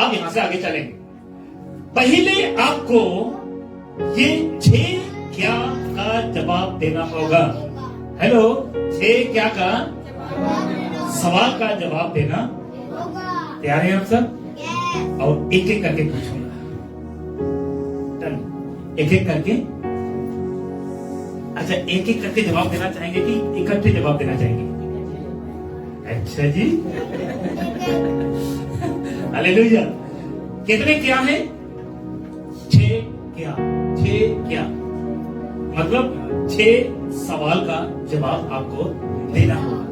अब यहां से आगे चलेंगे। पहले आपको ये 6 क्या का जवाब देना होगा। हेलो, 6 क्या का सवाल का जवाब देना तैयार है आप सब? और एक एक करके पूछूंगा। एक एक करके, अच्छा एक एक करके जवाब देना चाहेंगे कि इकट्ठे जवाब देना चाहेंगे? अच्छा जी, हालेलुया। कितने क्या है? 6 क्या। 6 क्या मतलब 6 सवाल का जवाब आपको देना होगा।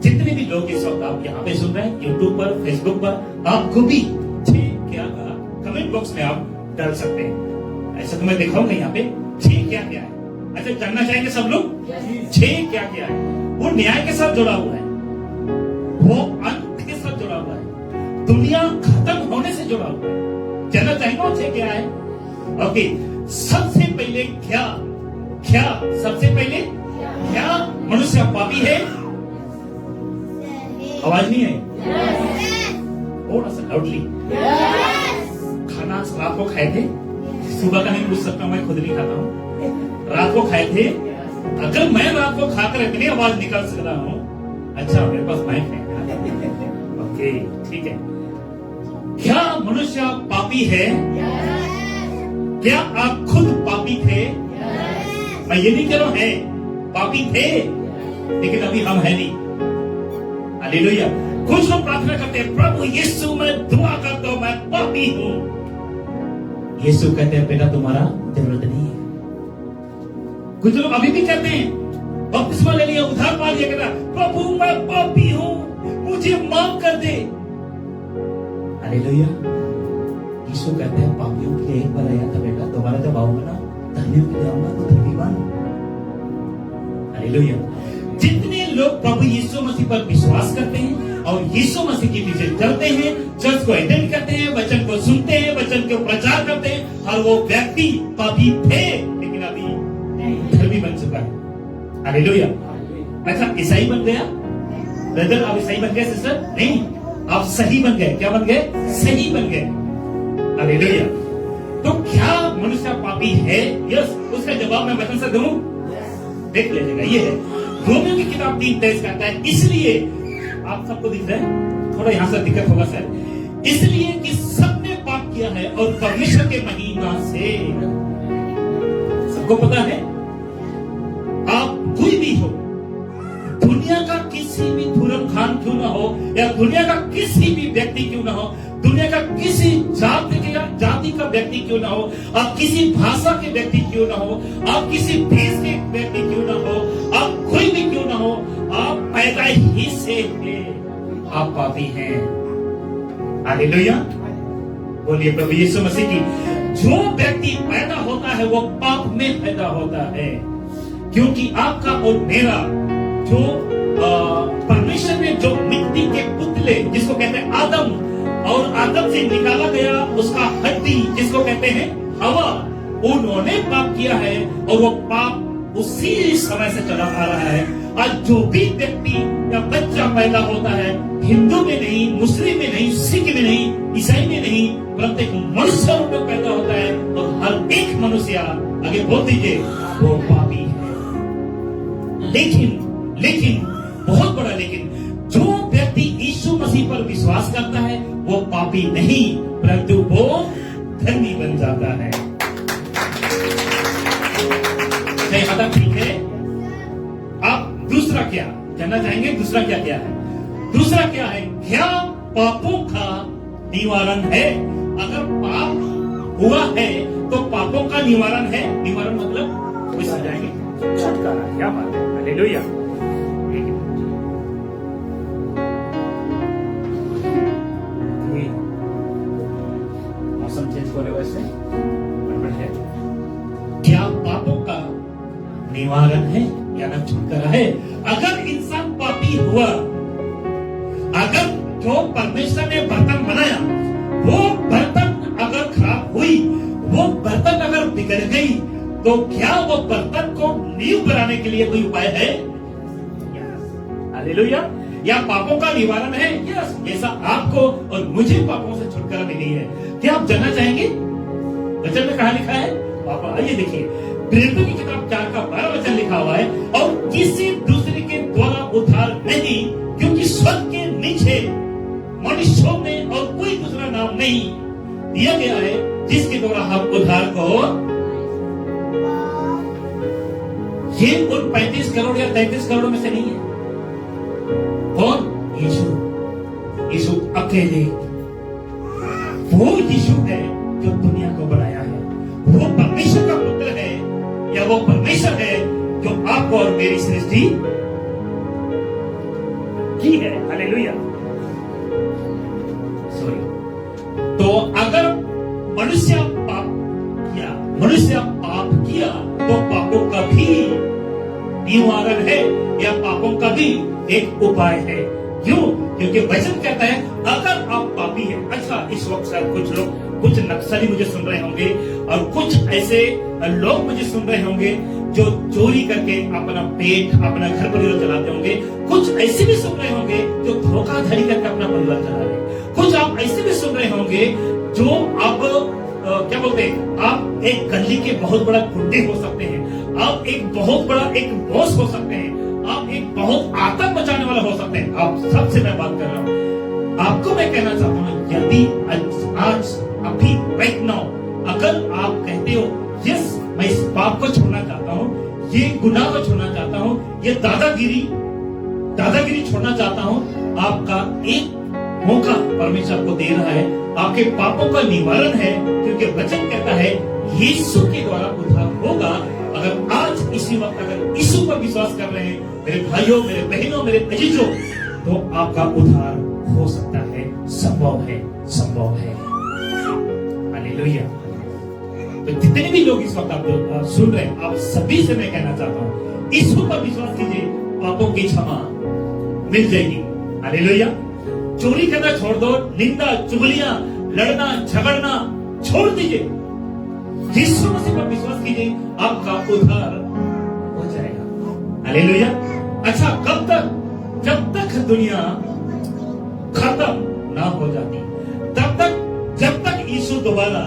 जितने भी लोग इस वक्त आप यहाँ पे सुन रहे हैं, यूट्यूब पर, फेसबुक पर, आपको भी 6 क्या का कमेंट बॉक्स में आप डाल सकते हैं। ऐसा तो मैं दिखाऊंगा यहाँ पे 6 क्या क्या है। अच्छा, जानना चाहेंगे सब लोग 6 क्या क्या है? वो न्याय के साथ जुड़ा हुआ है, वो अंत के साथ जुड़ा हुआ है, दुनिया खत्म होने से जुड़ा हुआ है। जानना चाहेंगे वो 6 क्या है? ओके, सबसे पहले क्या सबसे पहले क्या मनुष्य पापी है? आवाज नहीं है, थोड़ा सा लाउडली। खाना रात को खाए थे? सुबह का नहीं पूछ सकता, मैं खुद नहीं खाता हूँ। रात को खाए थे? अगर मैं रात को खाकर इतनी आवाज निकाल सक रहा हूँ, अच्छा मेरे पास माइक है। ओके, ठीक है। क्या मनुष्य पापी है? क्या आप खुद पापी थे? मैं ये नहीं कह रहा हूं है, पापी थे, लेकिन अभी हम है नहीं। हालेलुया। कुछ लोग प्रार्थना करते हैं, प्रभु यीशु मैं दुआ करता हूं, मैं पापी हूं। यीशु कहते हैं बेटा तुम्हारा जरूरत नहीं है। कुछ लोग अभी भी कहते हैं, बपतिस्मा ले लिया, उद्धार पा लिया, कहता प्रभु मैं पापी हूं, मुझे माफ कर दे। हालेलुया। यीशु कहते हैं पापियों के लिए एक बार आया था बेटा, दोबारा जब आऊंगा ना धर्मियों के लिए आऊंगा तो धर्मी बन। हालेलुया। जितने लोग प्रभु यीशु मसीह पर विश्वास करते हैं और यीशु मसीह के पीछे चलते हैं, चर्च को अटेंड करते हैं, वचन को सुनते हैं, वचन को प्रचार करते हैं, और वो व्यक्ति पापी थे लेकिन अभी धर्मी बन चुका है। हालेलुया। अच्छा, ईसाई बन गया ब्रदर? आप ईसाई बन गए सिस्टर? नहीं, आप सही बन गए। क्या बन गए? सही बन गए। हालेलुया। तो क्या मनुष्य पापी है? यस। उसका जवाब मैं वचन से दूं? देख लीजिएगा, ये है रोमियो की किताब 3:23 कहता है, इसलिए आप सबको दिख रहा है, थोड़ा यहां से दिक्कत होगा सर, इसलिए कि सबने पाप किया है और परमेश्वर के महिमा से, सबको पता है, आप कोई भी हो, दुनिया का किसी भी धर्म खान क्यों ना हो, या दुनिया का किसी भी व्यक्ति क्यों ना हो, दुनिया का किसी जाति का व्यक्ति क्यों ना हो, आप किसी भाषा के व्यक्ति क्यों ना हो, आप किसी देश के व्यक्ति क्यों ना हो, आप कोई भी क्यों ना हो, आप पैदा ही से आप पापी हैं। हालेलुया। बोलिए प्रभु यीशु मसीह की। जो व्यक्ति पैदा होता है वो पाप में पैदा होता है, क्योंकि आपका और मेरा जो परमेश्वर ने जो मिट्टी के पुतले जिसको कहते हैं आदम, और आदम से निकाला गया उसका हड्डी जिसको कहते हैं हवा, उन्होंने पाप किया है और वो पाप उसी समय से चला आ रहा है। आज जो भी व्यक्ति या बच्चा पैदा होता है, हिंदू में नहीं, मुस्लिम में नहीं, सिख में नहीं, ईसाई में नहीं, परंतु एक मनुष्य रूप में पैदा होता है, और हर एक मनुष्य, आगे बोल दीजिए, वो पापी है। लेकिन बहुत बड़ा लेकिन, जो व्यक्ति यीशु मसीह पर विश्वास करता है वो पापी नहीं, परंतु वो धर्मी बन जाता है। यहां तक ठीक है? आप दूसरा क्या जानना चाहेंगे? दूसरा क्या क्या है? दूसरा क्या है? क्या पापों का निवारण है? अगर पाप हुआ है तो पापों का निवारण है। निवारण मतलब कोई समझाएंगे? छुटकारा। क्या बात है, हालेलुया। मौसम चेंज होने वजह से है। क्या पापों का निवारण है या न छुटकारा है? अगर इंसान पापी हुआ, अगर जो परमेश्वर ने बर्तन बनाया वो बर्तन अगर खराब हुई, वो बर्तन अगर बिगड़ गई, तो क्या वो बर्तन को नींव बनाने के लिए कोई उपाय है? हालेलुया। या पापों का निवारण है? यस। ऐसा आपको और मुझे पापों से छुटकारा छुटकारा मिली है। क्या आप जानना चाहेंगे वचन में कहा लिखा है? आप आइए देखिए, प्रेरितों की किताब 4 का 12 वचन लिखा हुआ है, और किसी दूसरे के द्वारा उद्धार नहीं, क्योंकि स्वर्ग के नीचे मनुष्यों में और कोई दूसरा नाम नहीं दिया गया है जिसके द्वारा हम उद्धार को। ये उन 35 करोड़ या 33 करोड़ में से नहीं है। कौन? यीशु अकेले। वो यीशु है जो दुनिया को बनाया है। वो परमेश्वर का पुत्र है, या वो परमेश्वर है जो आपको और मेरी सृष्टि की है। हालेलुया। सॉरी। तो अगर मनुष्य पाप किया तो पापों का भी निवारण है, या पापों का भी एक उपाय है। क्यों? क्योंकि वचन कहता है अगर आप पापी हैं। अच्छा, इस वक्त शायद कुछ लोग, कुछ नक्सली मुझे सुन रहे होंगे, और कुछ ऐसे लोग मुझे सुन रहे होंगे जो चोरी करके अपना पेट, अपना घर परिवार चलाते होंगे। कुछ ऐसे भी सुन रहे होंगे जो धोखाधड़ी करके अपना परिवार चला रहे हैं। कुछ आप ऐसे भी सुन रहे होंगे जो अब क्या बोलते हैं, आप एक गली के बहुत बड़ा गुंडे हो सकते हैं, आप एक बहुत बड़ा एक बॉस हो सकते हैं, आप एक बहुत आतंक मचाने वाला हो सकते हैं। आप सबसे मैं बात कर रहा हूं। आपको मैं कहना चाहता हूं, यदि आज अभी राइट नाउ अगर आप कहते हो यस मैं इस पाप को छोड़ना चाहता हूं, ये गुनाह को छोड़ना चाहता हूं, ये दादागिरी छोड़ना चाहता हूं, आपका एक मौका परमेश्वर आपको दे रहा है। आपके पापों का निवारण है, क्योंकि वचन कहता है यीशु के द्वारा उद्धार होगा। अगर आज इसी वक्त अगर यीशु पर विश्वास कर रहे हैं मेरे भाइयों, मेरे बहनों, मेरे अजीजों, तो आपका उद्धार हो सकता है, संभव है। हालेलुया। तो जितने भी लोग इस वक्त आप सुन रहे हैं, आप सभी से मैं कहना चाहता हूं, यीशु पर विश्वास कीजिए, पापों की क्षमा मिल जाएगी। हालेलुया। चोरी करना छोड़ दो, निंदा, चुगलियां, लड़ना, झगड़ना छोड़ दीजिए। यीशु मसीह पर विश्वास कीजिए, आपका उद्धार हो जाएगा। हालेलुया। अच्छा, कब तक? जब तक दुनिया खत्म ना हो जाती, तब तक, जब तक यीशु दोबारा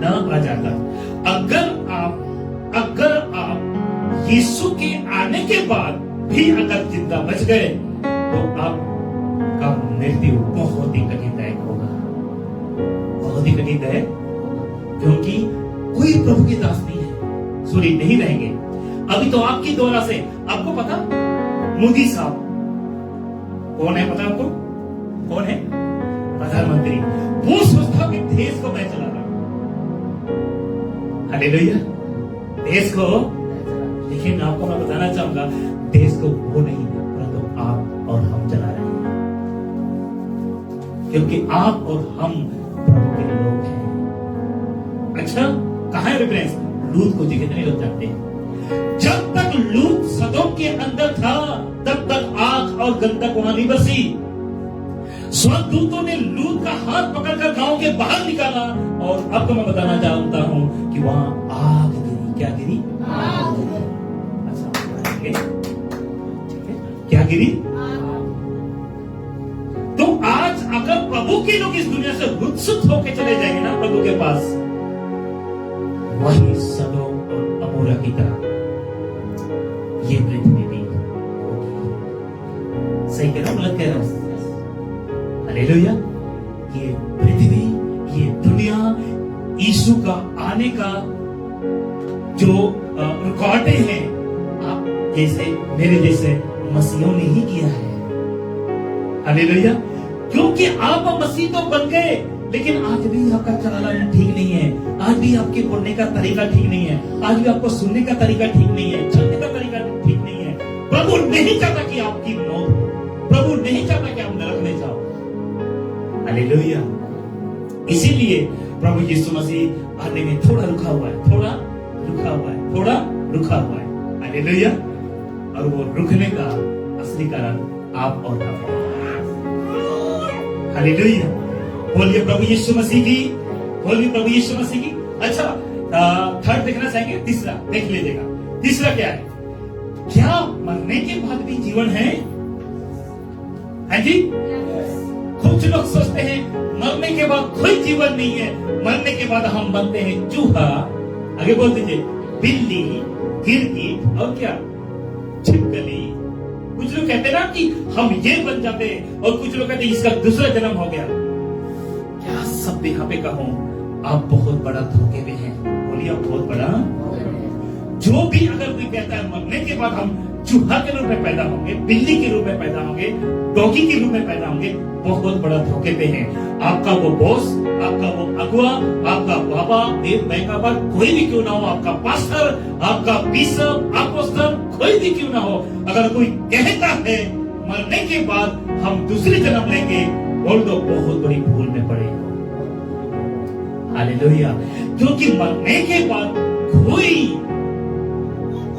ना आ जाता। अगर आप यीशु के आने के बाद भी अगर जिंदा बच गए तो आपका मृत्यु बहुत ही कठिनदायक होगा, बहुत ही कठिनदायक, क्योंकि कोई प्रभु के दास नहीं रहेंगे। अभी तो आपकी द्वारा से, आपको पता मोदी साहब कौन है? पता आपको कौन है? प्रधानमंत्री। वो सोचता कि देश को मैं चला रहा हूं। हालेलुया। देश को, लेकिन आपको मैं बताना चाहूंगा, देश को वो नहीं, परंतु आप और हम चला रहे हैं, क्योंकि आप और हम प्रभु के लोग हैं। अच्छा, कहां है रेफरेंस? लूत को कितने लोग जानते हैं? जब तक लूत सदोम के अंदर था, तब तक आग और गंधक वहां नहीं बसी। स्वर्गदूतों ने लूत का हाथ पकड़कर गांव के बाहर निकाला, और अब तो मैं बताना चाहता हूं कि वहां आग गिरी। क्या गिरी? आग। अच्छा, क्या गिरी? तो आज अगर प्रभु के लोग इस दुनिया से रुखसत होकर चले जाएंगे ना प्रभु के पास, वही सदोम और अमोरा की तरह ये पृथ्वी भी होगी। सही कह रहा हूं, गलत कह रहा हूं? हालेलुया। ये पृथ्वी, ये दुनिया, यीशु का आने का जो रुकावटें हैं, आप जैसे मेरे जैसे मसीहों ने ही किया है। हालेलुया। क्योंकि आप मसीह तो बन गए, लेकिन आज भी आपका चलाना ठीक नहीं है, आज भी आपके बोलने का तरीका ठीक नहीं है, आज भी आपको सुनने का तरीका ठीक नहीं है, चलने का तरीका ठीक नहीं है। प्रभु नहीं चाहता कि आपकी मौत हो, प्रभु नहीं चाहता कि आप नरक में जाओ। हालेलुया। इसीलिए प्रभु यीशु मसीह आने में थोड़ा रुका हुआ है। हालेलुया। और वो रुकने का असली कारण आप और हम। हालेलुया। बोलिए प्रभु यीशु मसीह की, बोलिए प्रभु यीशु मसीह की। अच्छा, थर्ड देखना चाहेंगे? तीसरा देख लीजिएगा। तीसरा क्या है? क्या मरने के बाद भी जीवन है? जी, कुछ लोग सोचते हैं मरने के बाद कोई जीवन नहीं है, मरने के बाद हम बनते हैं चूहा, आगे बोल दीजिए, बिल्ली, गिरगिट और क्या, छिपकली। कुछ लोग कहते हैं ना कि हम ये बन जाते हैं, और कुछ लोग कहते हैं इसका दूसरा जन्म हो गया। क्या सब यहाँ पे कहूं, आप बहुत बड़ा धोखे में हैं। बोलिए आप बहुत बड़ा। जो भी अगर कोई कहता है मरने के बाद हम चूहा के रूप में पैदा होंगे, बिल्ली के रूप में पैदा होंगे, डॉगी के रूप में पैदा होंगे, बहुत बड़ा धोखे पे है। आपका वो बॉस, आपका वो अगुआ, आपका बाबा, देव भाई का बाप, कोई भी क्यों ना हो, आपका पास्टर, आपका बिशप, अपोस्टल, कोई भी क्यों ना हो, अगर कोई कहता है मरने के बाद हम दूसरे जन्म लेंगे, बोल दो बहुत बड़ी भूल में पड़े। हालेलुया। क्योंकि मरने के बाद कोई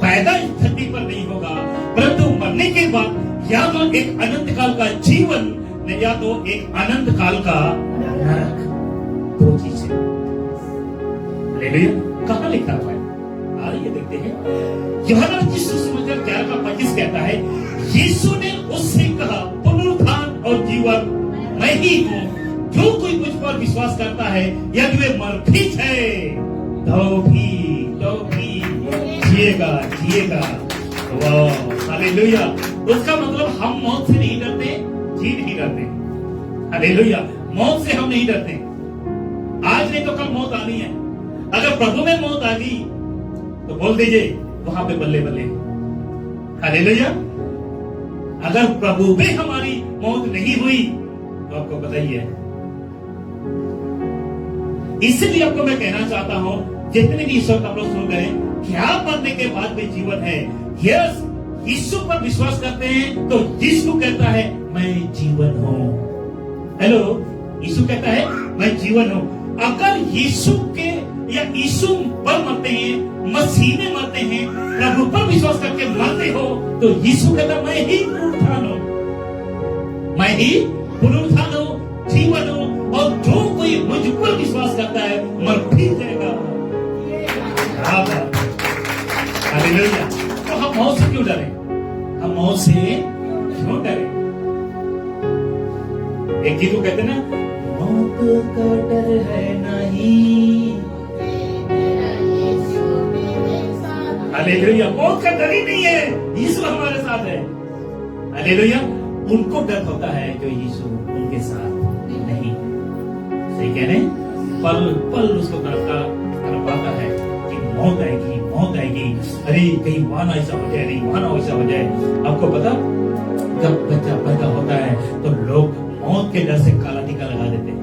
पैदा इस धरती पर नहीं होगा, परंतु मरने के बाद या तो एक अनंत काल का जीवन या तो एक अनंत काल का नरक, दो चीजें। हालेलुया। कहां लिखा हुआ है? आइए देखते हैं। यूहन्ना सुसमाचार 11:25 कहता है, यीशु ने उससे कहा, पुनरुत्थान और जीवन मैं ही हूं, जो कोई मुझ पर विश्वास करता है यदि वे मर भी जाए तो भी जिएगा। वाह, हालेलुया। उसका मतलब हम मौत से नहीं डरते, जी नहीं डरते। हालेलुया। मौत से हम नहीं डरते। आज नहीं तो कल मौत आनी है। अगर प्रभु में मौत आ गई तो बोल दीजिए वहां पे बल्ले बल्ले। हालेलुया। अगर प्रभु में हमारी मौत नहीं हुई तो आपको बताइए। इसलिए आपको मैं कहना चाहता हूं, जितने भी ईश्वर आप लोग सुन रहे हैं, क्या मरने के बाद भी जीवन है? यस, यीशु पर विश्वास करते हैं तो यीशु कहता है मैं जीवन हूं। हेलो, यीशु कहता है मैं जीवन हूं। अगर यीशु के या यीशु पर मरते हैं, मसीह में मरते हैं, प्रभु पर विश्वास करके मरते हो, तो यीशु कहता है मैं ही पुनरुत्थान हूं, मैं ही पुनरुत्थान हूं, जीवन हूं, और जो कोई मुझ पर विश्वास करता है मर भी जाएगा। हालेलुया। तो हम मौत से क्यों डरे? हम मौत से क्यों डरे? एक गीत को कहते ना, मौत का डर है नहीं। हालेलुया। मौत का डर ही नहीं है, यीशु हमारे साथ है। हालेलुया। उनको डर होता है जो यीशु उनके साथ नहीं। सही कह रहे हैं? पल पल उसको तड़पाता है कि मौत आएगी, मौत आएगी, अरे कहीं वहां ऐसा हो जाए, नहीं वहां ऐसा हो जाए। आपको पता, जब बच्चा पैदा होता है तो लोग मौत के डर से काला टीका लगा देते हैं।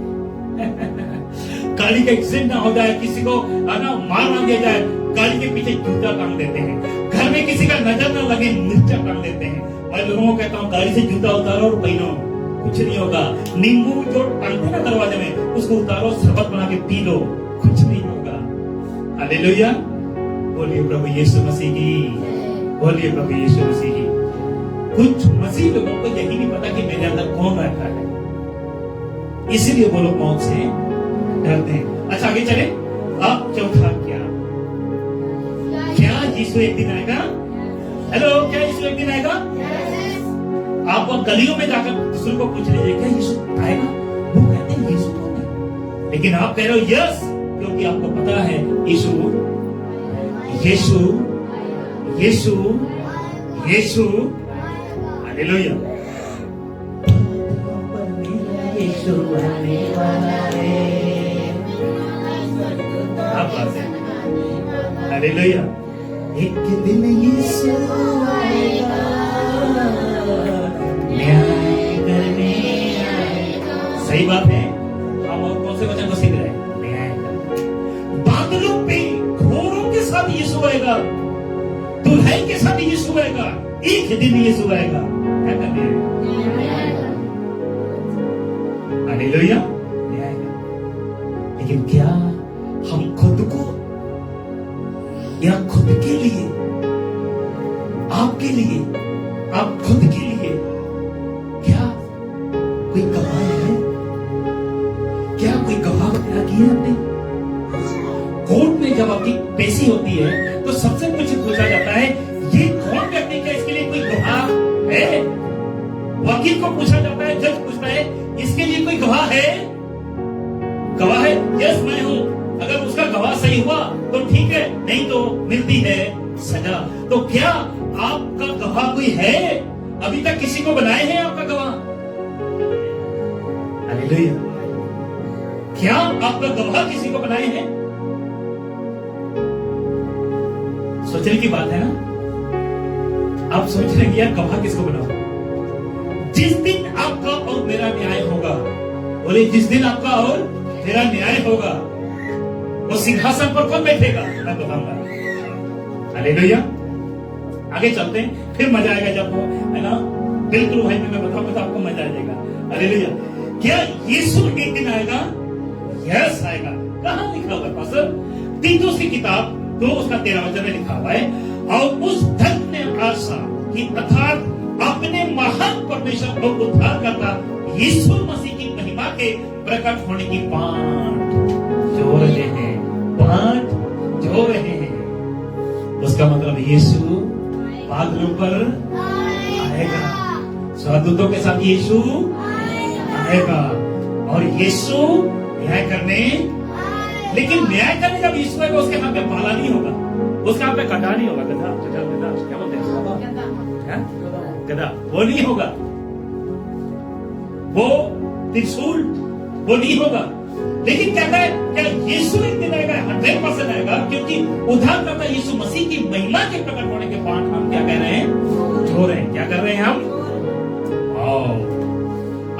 गाड़ी का एक्सीडेंट ना हो जाए, किसी को ना मार ना दिया जाए, गाड़ी के पीछे जूता टांग देते हैं। घर में किसी का नजर ना लगे, मिर्चा टांग देते हैं। मैं लोगों को कहता हूँ गाड़ी से जूता उतारो और पहनो, कुछ नहीं होगा। नींबू जो टांगते ना दरवाजे में, उसको उतारो, शरबत बना के पी लो, कुछ नहीं होगा। हालेलुया। बोलिए प्रभु यीशु मसीह की, बोलिए प्रभु यीशु मसीह की। कुछ मसीह लोगों को यही नहीं पता कि मेरे अंदर कौन रहता है, इसीलिए वो लोग मौत से डरते हैं। अच्छा आगे चले। अब चौथा क्या यीशु एक दिन आएगा? हेलो, क्या यीशु एक दिन आएगा? आप गलियों में जाकर दूसरों को पूछ लीजिए क्या यीशु आएगा? वो कहते हैं यीशु कौन है, लेकिन आप कह रहे हो यस, क्योंकि आपको पता है यीशु यीशु यीशु यीशु। हालेलुया। यीशु आने वाला है। आप बात है। हालेलुया। एक दिन यीशु आएगा, न्याय करने आएगा। सही बात है। हम और कौन से वचन को सीख रहे हैं? न्याय करने। बादलों पे घोड़ों के साथ यीशु आएगा, दुल्हन के साथ यीशु आएगा, एक दिन यीशु आएगा। क्या करने आएगा? हालेलुया। न्याय करने। लेकिन क्या हम खुद को या खुद के लिए, आपके लिए, आप खुद के लिए क्या कोई गवाह है? क्या कोई गवाह खड़ा किया आपने? कोर्ट में जब आपकी पेशी होती है तो सबसे कुछ पूछा जाता है ये कौन व्यक्ति, क्या इसके लिए कोई गवाह है? वकील को पूछा जाता है, जज पूछता है इसके लिए कोई गवाह है? गवाह है? यस, मैं हूं। अगर उसका गवाह सही हुआ तो ठीक है, नहीं तो मिलती है सजा। तो क्या आपका गवाह कोई है? अभी तक किसी को बनाए हैं आपका गवाह? हालेलुया। क्या आपका गवाह किसी को बनाए हैं? सोचने की बात है ना। आप सोच रहे हैं यार गवाह किसको बनाओ? जिस दिन आपका और मेरा न्याय होगा, बोले जिस दिन आपका और मेरा न्याय होगा, वो सिंहासन पर कौन बैठेगा? मैं बताऊंगा। हालेलुया। आगे चलते हैं, फिर मजा आएगा जब वो, है ना, बिल्कुल भाई मैं बताऊंगा तो आपको मजा आ जाएगा। हालेलुया। क्या यीशु एक दिन आएगा? यस आएगा। कहां लिखा हुआ है पास्टर? तीतुस की किताब 2 उसका 13 वचन में लिखा हुआ है, और उस धन्य आशा की अर्थात अपने महान परमेश्वर और उद्धारकर्ता यीशु मसीह की महिमा के प्रकट होने की बाट जो रहे हैं, बाट जो रहे हैं। उसका मतलब यीशु बादलों पर आएगा, स्वर्गदूतों के साथ यीशु आएगा, और यीशु न्याय करने। लेकिन न्याय करने जब यीशु आएगा, उसके हाथ में भाला नहीं होगा, उसके हाथ में कटा नहीं होगा। गधा गधा गधा क्या बोलते हैं? गधा, वो नहीं होगा। वो त्रिशूल, वो नहीं होगा। लेकिन कहता है क्या यीशु एक दिन आएगा? 100% आएगा, क्योंकि उद्धारकर्ता यीशु मसीह की महिमा के प्रकट होने के बाद हम क्या कह रहे हैं? जो रहे हैं। क्या कर रहे हैं हम?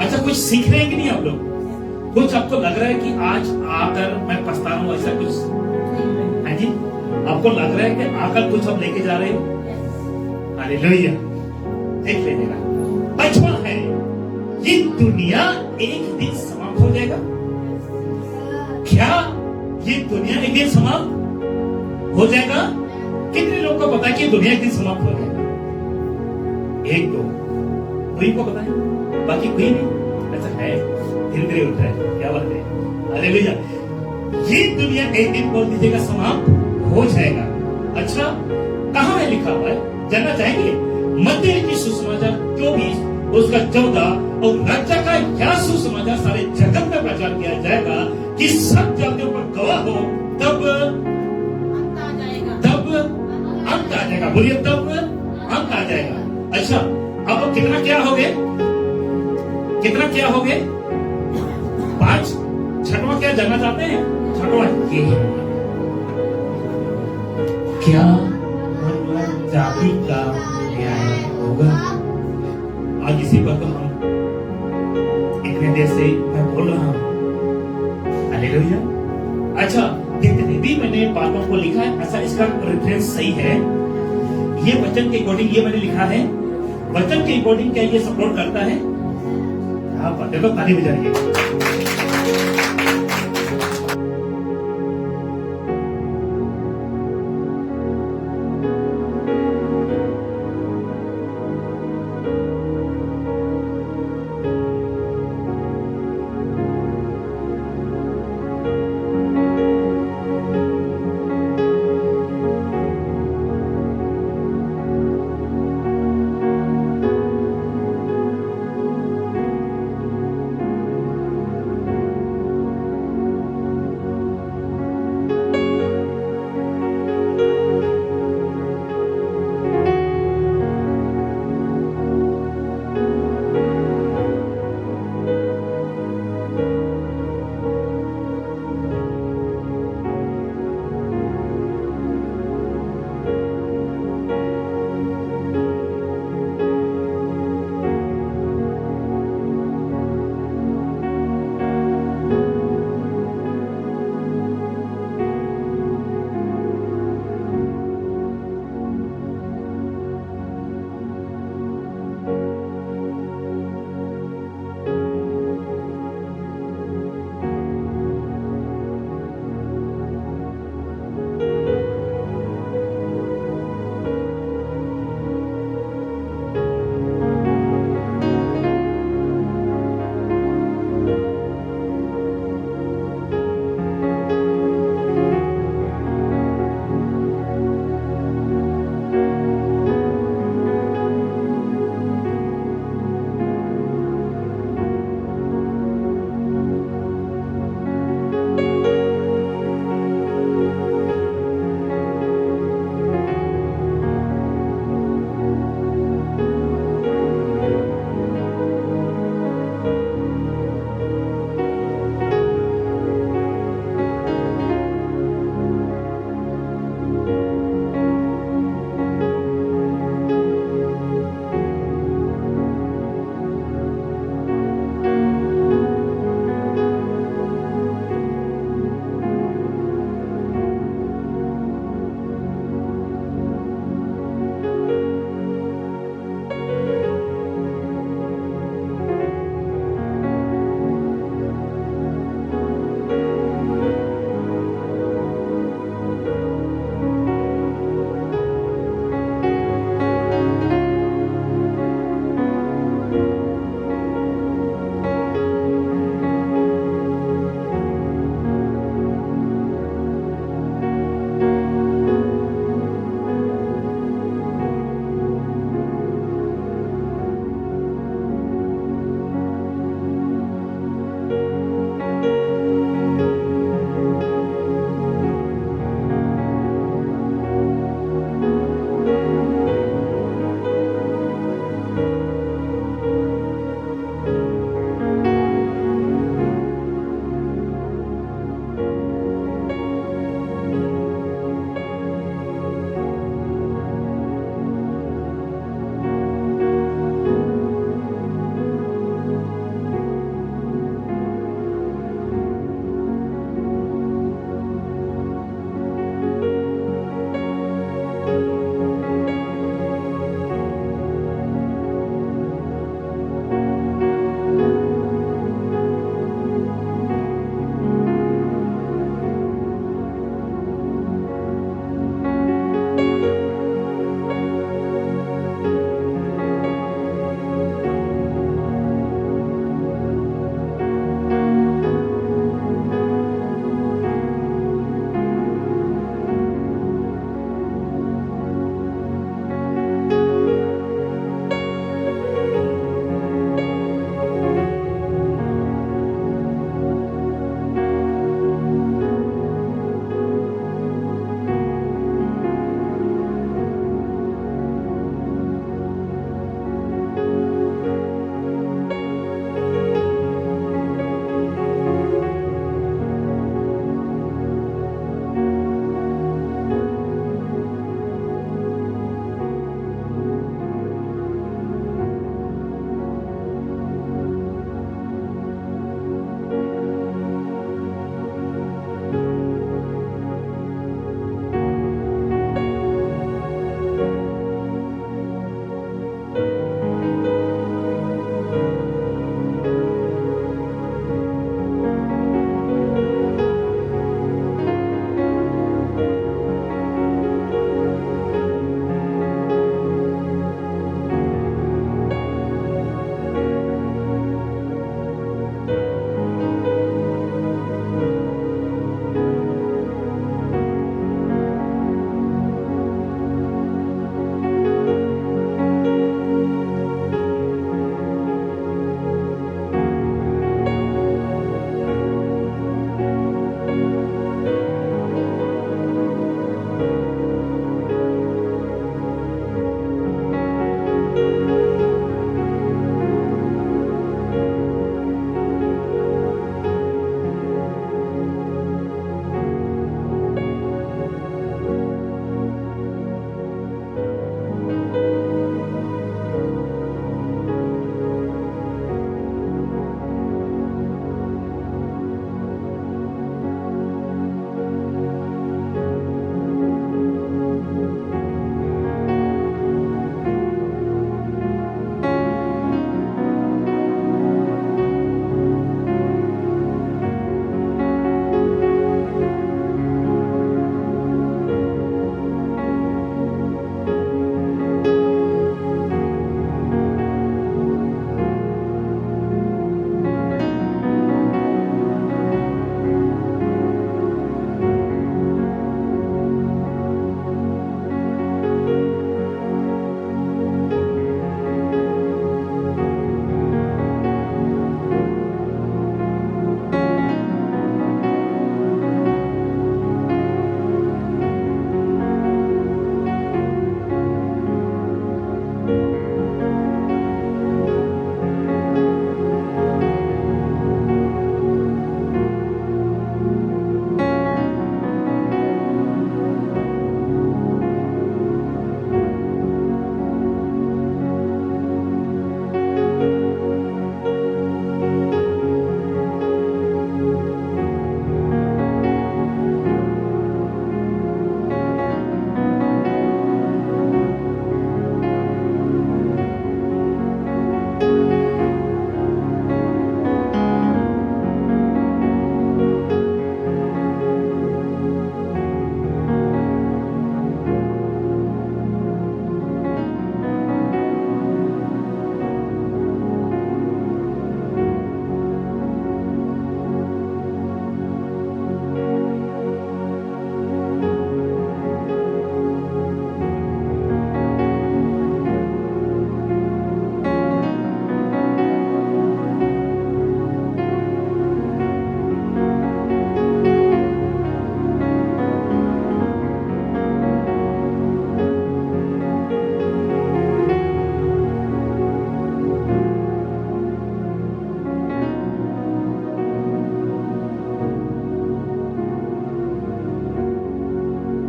अच्छा, कुछ सीख रहे हैं कि नहीं आप लोग? कुछ आपको लग रहा है कि आज आकर मैं पछता रहा हूं, ऐसा कुछ है जी? आपको लग रहा है कि आकर कुछ हम लेके जा रहे हो? हालेलुया। देख लेगा, 5वां है, ये दुनिया एक दिन समाप्त हो जाएगा। क्या ये दुनिया एक दिन समाप्त हो जाएगा? कितने लोग को पता है कि दुनिया एक दिन समाप्त हो जाएगा? 1-2 कोई को पता है, बाकी कोई नहीं। अच्छा है, धीरे धीरे उठ रहा है, क्या बात है? हालेलुया। ये दुनिया एक दिन बोल दीजिएगा समाप्त हो जाएगा। अच्छा, कहां है लिखा हुआ है? जानना चाहेंगे? मत्ती की सुसमाचार 24 उसका 14, और राज्य का क्या सुसमाचार सारे जगत में प्रचार किया जाएगा कि सब जातियों पर गवाह हो, तब अंत आ जाएगा। तब अंत आ जाएगा। बोलिए, तब अंत आ जाएगा। अच्छा, अब कितना क्या हो गए? कितना क्या हो गए? 5। छठवां क्या जानना चाहते हैं? छठवां ये क्या जाति का न्याय होगा। आज इसी पर तो हम इतने देर से मैं बोल रहा हूं। हालेलुया। अच्छा, जितने भी मैंने बातों को लिखा है, ऐसा इसका रेफरेंस सही है? ये वचन के अकॉर्डिंग ये मैंने लिखा है? वचन के अकॉर्डिंग क्या ये सपोर्ट करता है? आप बातें तो ताली बजाइए।